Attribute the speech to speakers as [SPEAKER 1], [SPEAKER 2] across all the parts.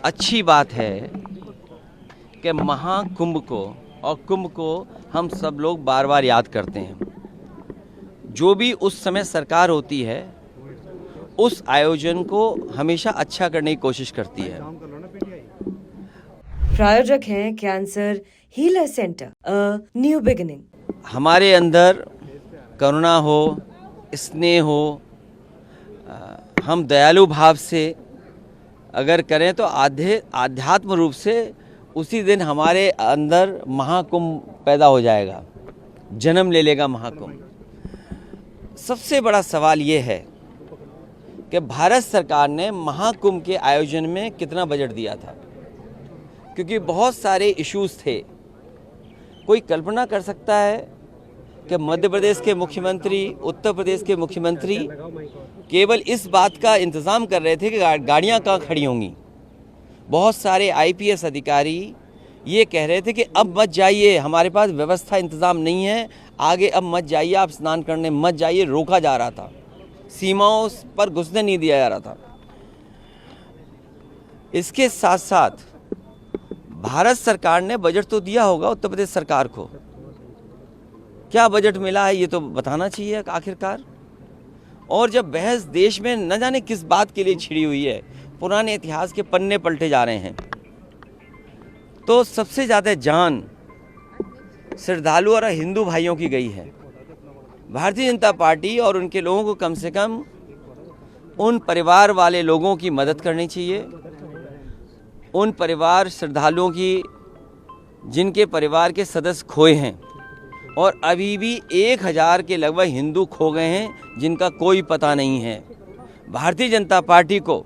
[SPEAKER 1] अच्छी बात है कि महाकुंभ को और कुंभ को हम सब लोग बार बार याद करते हैं। जो भी उस समय सरकार होती है उस आयोजन को हमेशा अच्छा करने की कोशिश करती है।
[SPEAKER 2] प्रायोजक हैं cancer healer centre, a new beginning.
[SPEAKER 1] हमारे अंदर करुणा हो, स्नेह हो, हम दयालु भाव से अगर करें तो आध्यात्म रूप से उसी दिन हमारे अंदर महाकुंभ पैदा हो जाएगा, जन्म ले लेगा महाकुंभ। सबसे बड़ा सवाल ये है कि भारत सरकार ने महाकुंभ के आयोजन में कितना बजट दिया था, क्योंकि बहुत सारे इश्यूज थे। कोई कल्पना कर सकता है कि मध्य प्रदेश के मुख्यमंत्री, उत्तर प्रदेश के मुख्यमंत्री केवल इस बात का इंतज़ाम कर रहे थे कि गाड़ियाँ कहाँ खड़ी होंगी। बहुत सारे आईपीएस अधिकारी ये कह रहे थे कि अब मत जाइए, हमारे पास व्यवस्था इंतज़ाम नहीं है, आगे अब मत जाइए, आप स्नान करने मत जाइए, रोका जा रहा था, सीमाओं पर घुसने नहीं दिया जा रहा था। इसके साथ साथ भारत सरकार ने बजट तो दिया होगा उत्तर प्रदेश सरकार को, क्या बजट मिला है ये तो बताना चाहिए आखिरकार। और जब बहस देश में न जाने किस बात के लिए छिड़ी हुई है, पुराने इतिहास के पन्ने पलटे जा रहे हैं, तो सबसे ज़्यादा जान श्रद्धालु और हिंदू भाइयों की गई है। भारतीय जनता पार्टी और उनके लोगों को कम से कम उन परिवार वाले लोगों की मदद करनी चाहिए, उन परिवार श्रद्धालुओं की जिनके परिवार के सदस्य खोए हैं, और अभी भी 1000 के लगभग हिंदू खो गए हैं जिनका कोई पता नहीं है। भारतीय जनता पार्टी को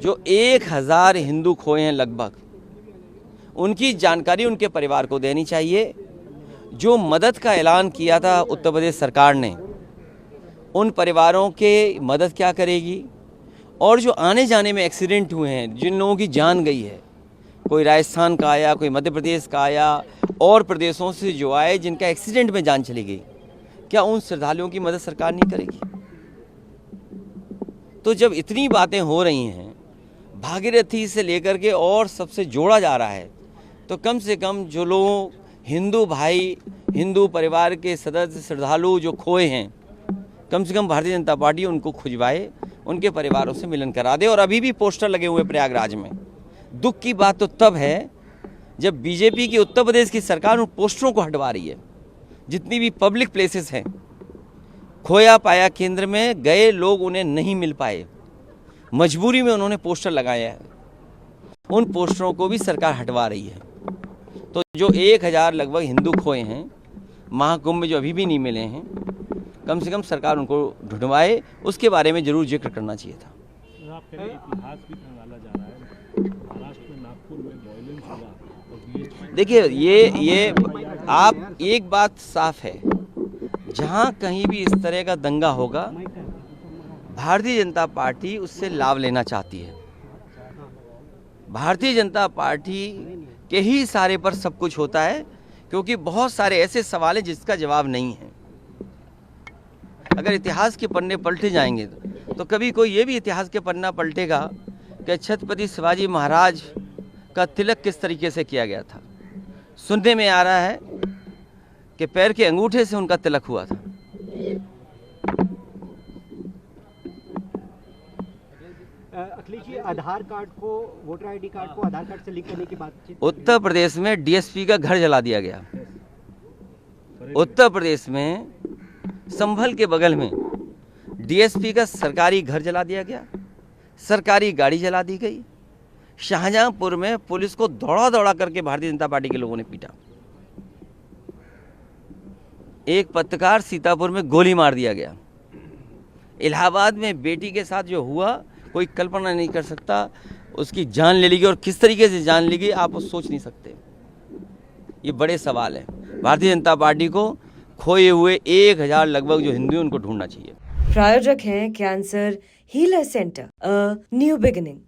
[SPEAKER 1] जो 1000 हिंदू खोए हैं लगभग, उनकी जानकारी उनके परिवार को देनी चाहिए। जो मदद का ऐलान किया था उत्तर प्रदेश सरकार ने, उन परिवारों के मदद क्या करेगी। और जो आने जाने में एक्सीडेंट हुए हैं, जिन लोगों की जान गई है, कोई राजस्थान का आया, कोई मध्य प्रदेश का आया, और प्रदेशों से जो आए जिनका एक्सीडेंट में जान चली गई, क्या उन श्रद्धालुओं की मदद सरकार नहीं करेगी। तो जब इतनी बातें हो रही हैं, भागीरथी से लेकर के और सबसे जोड़ा जा रहा है, तो कम से कम जो लोग हिंदू भाई, हिंदू परिवार के सदस्य श्रद्धालु जो खोए हैं, कम से कम भारतीय जनता पार्टी उनको खुजवाए, उनके परिवारों से मिलन करा दे। और अभी भी पोस्टर लगे हुए प्रयागराज में। दुख की बात तो तब है जब बीजेपी की उत्तर प्रदेश की सरकार उन पोस्टरों को हटवा रही है। जितनी भी पब्लिक प्लेसेस हैं, खोया पाया केंद्र में गए लोग उन्हें नहीं मिल पाए, मजबूरी में उन्होंने पोस्टर लगाया है, उन पोस्टरों को भी सरकार हटवा रही है। तो जो 1000 लगभग हिंदू खोए हैं महाकुंभ में, जो अभी भी नहीं मिले हैं, कम से कम सरकार उनको ढूंढवाए, उसके बारे में जरूर जिक्र करना चाहिए था।
[SPEAKER 3] इतिहास भी खंगाला जा रहा है। महाराष्ट्र में नागपुर में वायलेंस हुआ।
[SPEAKER 1] देखिए, ये आप एक बात साफ है, जहां कहीं भी इस तरह का दंगा होगा, भारतीय जनता पार्टी उससे लाभ लेना चाहती है। भारतीय जनता पार्टी के ही इशारे पर सब कुछ होता है, क्योंकि बहुत सारे ऐसे सवाल हैं जिसका जवाब नहीं है। अगर इतिहास के पन्ने पलटे जाएंगे तो कभी कोई ये भी इतिहास के पन्ना पलटेगा कि छत्रपति शिवाजी महाराज का तिलक किस तरीके से किया गया था। सुनने में आ रहा है कि पैर के अंगूठे से उनका तिलक हुआ था।
[SPEAKER 4] अखिलेश जी, आधार कार्ड को, वोटर आईडी कार्ड को आधार कार्ड से लिंक करने की बातचीत
[SPEAKER 1] उत्तर प्रदेश में डीएसपी का घर जला दिया गया। उत्तर प्रदेश में संभल के बगल में डीएसपी का सरकारी घर जला दिया गया, सरकारी गाड़ी जला दी गई। शाहजहांपुर में पुलिस को दौड़ा दौड़ा करके भारतीय जनता पार्टी के लोगों ने पीटा। एक पत्रकार सीतापुर में गोली मार दिया गया। इलाहाबाद में बेटी के साथ जो हुआ, कोई कल्पना नहीं कर सकता। उसकी जान ले ली गई, और किस तरीके से जान ली गई आप सोच नहीं सकते। ये बड़े सवाल है। भारतीय जनता पार्टी को खोए हुए 1000 लगभग जो हिंदू, उनको ढूंढना चाहिए।
[SPEAKER 2] प्रायोजक हैं cancer healer centre, a new beginning.